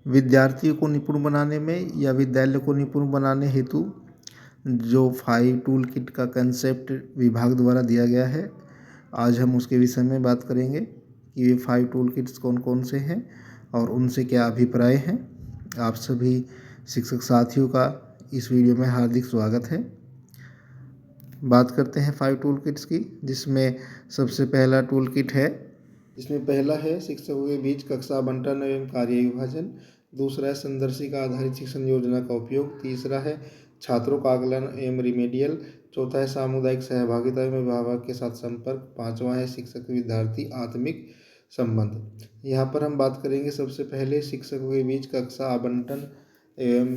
विद्यार्थियों को निपुण बनाने में या विद्यालय को निपुण बनाने हेतु जो 5 टूल किट का कंसेप्ट विभाग द्वारा दिया गया है, आज हम उसके विषय में बात करेंगे कि ये 5 टूल किट्स कौन कौन से हैं और उनसे क्या अभिप्राय हैं। आप सभी शिक्षक साथियों का इस वीडियो में हार्दिक स्वागत है। बात करते हैं 5 टूल किट्स की, जिसमें सबसे पहला टूल किट है। इसमें पहला है शिक्षकों के बीच कक्षा आवंटन एवं कार्य विभाजन। दूसरा है संदर्शिका आधारित शिक्षण योजना का उपयोग। तीसरा है छात्रों का आकलन एवं रिमेडियल। चौथा है सामुदायिक सहभागिता एवं अभिभावक के साथ संपर्क। पांचवा है शिक्षक विद्यार्थी आत्मिक संबंध। यहाँ पर हम बात करेंगे सबसे पहले शिक्षकों के बीच कक्षा आवंटन एवं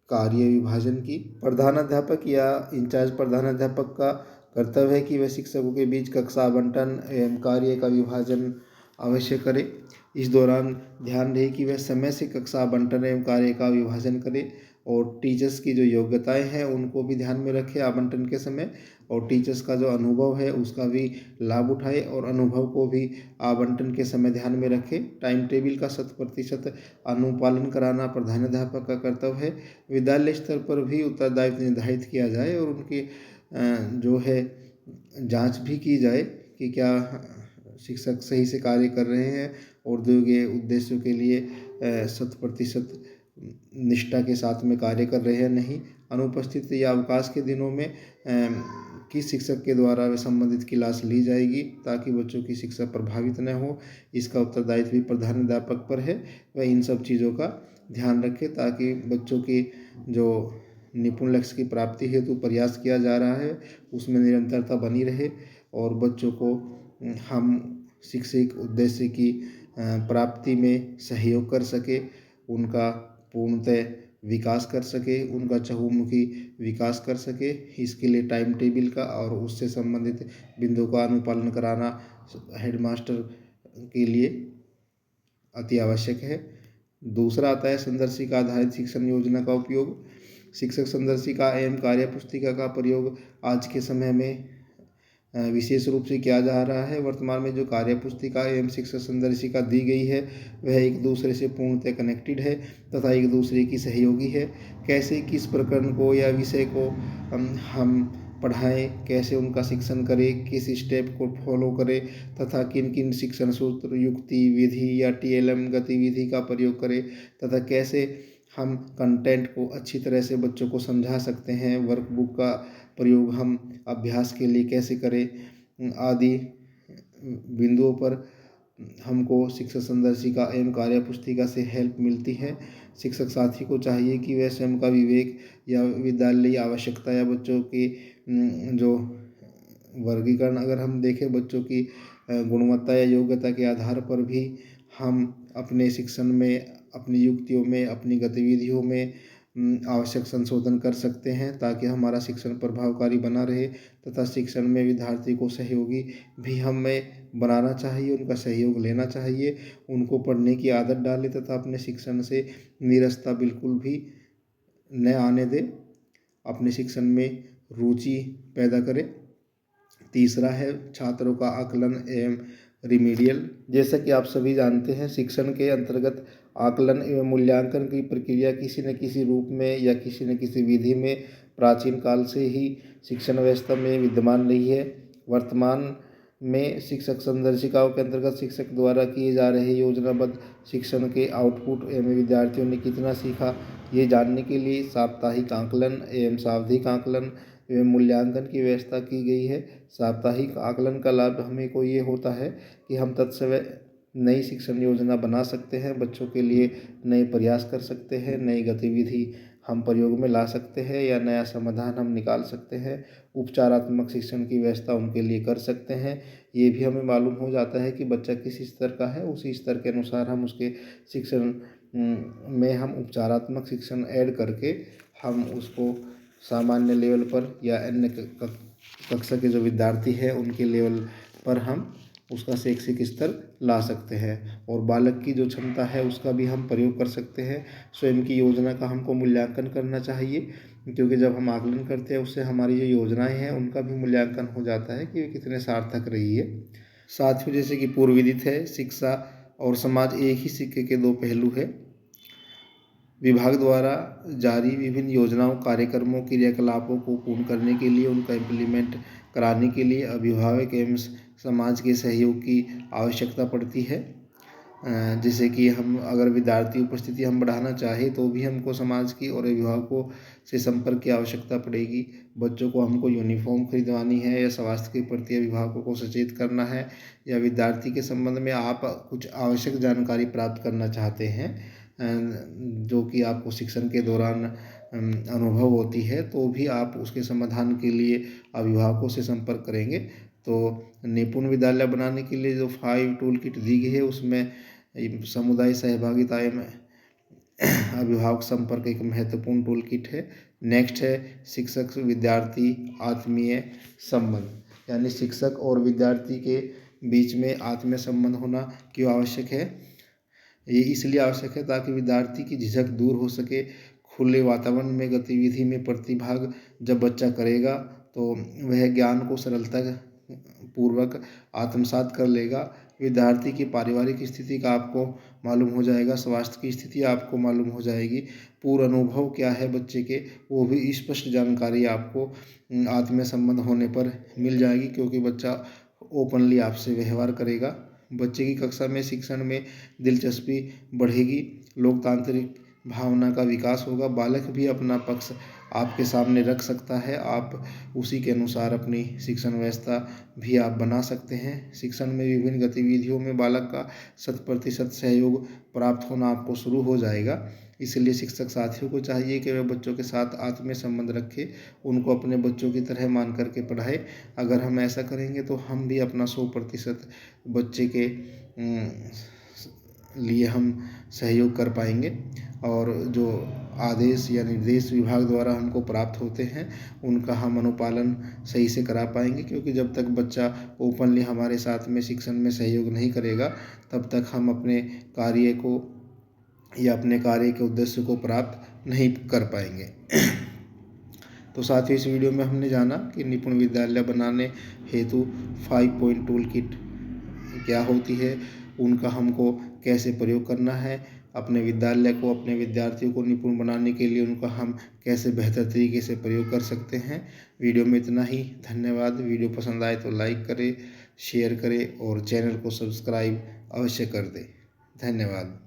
कार्य विभाजन की। प्रधानाध्यापक या इंचार्ज प्रधानाध्यापक का कर्तव्य है कि वह शिक्षकों के बीच कक्षा आवंटन एवं कार्य का विभाजन अवश्य करे। इस दौरान ध्यान रहे कि वह समय से कक्षा आवंटन एवं कार्य का विभाजन करे और टीचर्स की जो योग्यताएं हैं उनको भी ध्यान में रखे आवंटन के समय, और टीचर्स का जो अनुभव है उसका भी लाभ उठाए और अनुभव को भी आवंटन के समय ध्यान में रखे। टाइम टेबल का 100% अनुपालन कराना प्रधानाध्यापक का कर्तव्य है। विद्यालय स्तर पर भी उत्तरदायित्व निर्धारित किया जाए और उनके जो है जांच भी की जाए कि क्या शिक्षक सही से कार्य कर रहे हैं और दिए गए उद्देश्यों के लिए 100% निष्ठा के साथ में कार्य कर रहे हैं नहीं। अनुपस्थित या अवकाश के दिनों में किस शिक्षक के द्वारा संबंधित क्लास ली जाएगी ताकि बच्चों की शिक्षा प्रभावित न हो, इसका उत्तरदायित्व भी प्रधानाध्यापक पर है। वह इन सब चीज़ों का ध्यान रखे ताकि बच्चों की जो निपुण लक्ष्य की प्राप्ति हेतु प्रयास किया जा रहा है उसमें निरंतरता बनी रहे और बच्चों को हम शिक्षक उद्देश्य की प्राप्ति में सहयोग कर सके, उनका पूर्णतः विकास कर सके, उनका चहुमुखी विकास कर सके। इसके लिए टाइम टेबल का और उससे संबंधित बिंदुओं का अनुपालन कराना हेडमास्टर के लिए अति आवश्यक है। दूसरा आता है संदर्शिका आधारित शिक्षण योजना का उपयोग। शिक्षक संदर्शिका एवं कार्य पुस्तिका का प्रयोग आज के समय में विशेष रूप से किया जा रहा है। वर्तमान में जो कार्य पुस्तिका एवं शिक्षक संदर्शिका दी गई है वह एक दूसरे से पूर्णतः कनेक्टेड है तथा एक दूसरे की सहयोगी है। कैसे किस प्रकरण को या विषय को हम पढ़ाएं, कैसे उनका शिक्षण करें, किस स्टेप को फॉलो करें तथा किन किन शिक्षण सूत्र, युक्ति, विधि या TLM गतिविधि का प्रयोग करें तथा कैसे हम कंटेंट को अच्छी तरह से बच्चों को समझा सकते हैं, वर्कबुक का प्रयोग हम अभ्यास के लिए कैसे करें आदि बिंदुओं पर हमको शिक्षक संदर्शिका एवं कार्य पुस्तिका से हेल्प मिलती है। शिक्षक साथी को चाहिए कि वह स्वयं का विवेक या विद्यालय आवश्यकता या बच्चों की जो वर्गीकरण अगर हम देखें बच्चों की गुणवत्ता या योग्यता के आधार पर भी हम अपने शिक्षण में, अपनी युक्तियों में, अपनी गतिविधियों में आवश्यक संशोधन कर सकते हैं ताकि हमारा शिक्षण प्रभावकारी बना रहे तथा शिक्षण में विद्यार्थी को सहयोगी भी हमें बनाना चाहिए, उनका सहयोग लेना चाहिए, उनको पढ़ने की आदत डालें तथा अपने शिक्षण से नीरसता बिल्कुल भी न आने दें, अपने शिक्षण में रुचि पैदा करें। तीसरा है छात्रों का आकलन एवं रिमीडियल। जैसा कि आप सभी जानते हैं शिक्षण के अंतर्गत आकलन एवं मूल्यांकन की प्रक्रिया किसी न किसी रूप में या किसी न किसी विधि में प्राचीन काल से ही शिक्षण व्यवस्था में विद्यमान रही है। वर्तमान में शिक्षक संदर्शिकाओं के अंतर्गत शिक्षक द्वारा किए जा रहे योजनाबद्ध शिक्षण के आउटपुट एवं विद्यार्थियों ने कितना सीखा ये जानने के लिए साप्ताहिक आकलन एवं सावधिक आकलन एवं मूल्यांकन की व्यवस्था की गई है। साप्ताहिक आकलन का लाभ हमें को ये होता है कि हम तत्समय नई शिक्षण योजना बना सकते हैं, बच्चों के लिए नए प्रयास कर सकते हैं, नई गतिविधि हम प्रयोग में ला सकते हैं या नया समाधान हम निकाल सकते हैं, उपचारात्मक शिक्षण की व्यवस्था उनके लिए कर सकते हैं। ये भी हमें मालूम हो जाता है कि बच्चा किस स्तर का है, उसी स्तर के अनुसार हम उसके शिक्षण में हम उपचारात्मक शिक्षण ऐड करके हम उसको सामान्य लेवल पर या अन्य कक्षा के जो विद्यार्थी हैं उनके लेवल पर हम उसका शैक्षिक स्तर ला सकते हैं और बालक की जो क्षमता है उसका भी हम प्रयोग कर सकते हैं। स्वयं की योजना का हमको मूल्यांकन करना चाहिए क्योंकि जब हम आकलन करते हैं उससे हमारी जो योजनाएं हैं उनका भी मूल्यांकन हो जाता है कि वे कितने सार्थक रही है। साथियों, जैसे कि पूर्व विदित है शिक्षा और समाज एक ही सिक्के के दो पहलू है। विभाग द्वारा जारी विभिन्न योजनाओं, कार्यक्रमों, क्रियाकलापों को पूर्ण करने के लिए, उनका इम्प्लीमेंट कराने के लिए अभिभावक एवं समाज के सहयोग की आवश्यकता पड़ती है। जैसे कि हम अगर विद्यार्थी उपस्थिति हम बढ़ाना चाहें तो भी हमको समाज की और अभिभावकों से संपर्क की आवश्यकता पड़ेगी। बच्चों को हमको यूनिफॉर्म खरीदवानी है, या स्वास्थ्य के प्रति अभिभावकों को सचेत करना है, या विद्यार्थी के संबंध में आप कुछ आवश्यक जानकारी प्राप्त करना चाहते हैं जो कि आपको शिक्षण के दौरान अनुभव होती है, तो भी आप उसके समाधान के लिए अभिभावकों से संपर्क करेंगे। तो निपुण विद्यालय बनाने के लिए जो 5 टूल किट दी गई है, उसमें समुदाय सहभागिता एवं अभिभावक संपर्क एक महत्वपूर्ण टूल किट है। नेक्स्ट है शिक्षक विद्यार्थी आत्मीय संबंध, यानी शिक्षक और विद्यार्थी के बीच में आत्मीय संबंध होना क्यों आवश्यक है? ये इसलिए आवश्यक है ताकि विद्यार्थी की झिझक दूर हो सके। खुले वातावरण में गतिविधि में प्रतिभाग जब बच्चा करेगा तो वह ज्ञान को सरलता पूर्वक आत्मसात कर लेगा। विद्यार्थी की पारिवारिक स्थिति का आपको मालूम हो जाएगा, स्वास्थ्य की स्थिति आपको मालूम हो जाएगी, पूर्व अनुभव क्या है बच्चे के वो भी स्पष्ट जानकारी आपको आत्मीय संबंध होने पर मिल जाएगी, क्योंकि बच्चा ओपनली आपसे व्यवहार करेगा। बच्चे की कक्षा में शिक्षण में दिलचस्पी बढ़ेगी, लोकतांत्रिक भावना का विकास होगा। बालक भी अपना पक्ष आपके सामने रख सकता है, आप उसी के अनुसार अपनी शिक्षण व्यवस्था भी आप बना सकते हैं। शिक्षण में विभिन्न गतिविधियों में बालक का 100% सहयोग प्राप्त होना आपको शुरू हो जाएगा। इसलिए शिक्षक साथियों को चाहिए कि वे बच्चों के साथ आत्मीय संबंध रखें, उनको अपने बच्चों की तरह मान करके पढ़ाएं। अगर हम ऐसा करेंगे तो हम भी अपना 100% बच्चे के लिए हम सहयोग कर पाएंगे, और जो आदेश या निर्देश विभाग द्वारा हमको प्राप्त होते हैं उनका हम अनुपालन सही से करा पाएंगे। क्योंकि जब तक बच्चा ओपनली हमारे साथ में शिक्षण में सहयोग नहीं करेगा, तब तक हम अपने कार्य को या अपने कार्य के उद्देश्य को प्राप्त नहीं कर पाएंगे। तो साथियों, इस वीडियो में हमने जाना कि निपुण विद्यालय बनाने हेतु 5 पॉइंट टूल किट क्या होती है, उनका हमको कैसे प्रयोग करना है, अपने विद्यालय को, अपने विद्यार्थियों को निपुण बनाने के लिए उनका हम कैसे बेहतर तरीके से प्रयोग कर सकते हैं। वीडियो में इतना ही। धन्यवाद। वीडियो पसंद आए तो लाइक करें, शेयर करें और चैनल को सब्सक्राइब अवश्य कर दें। धन्यवाद।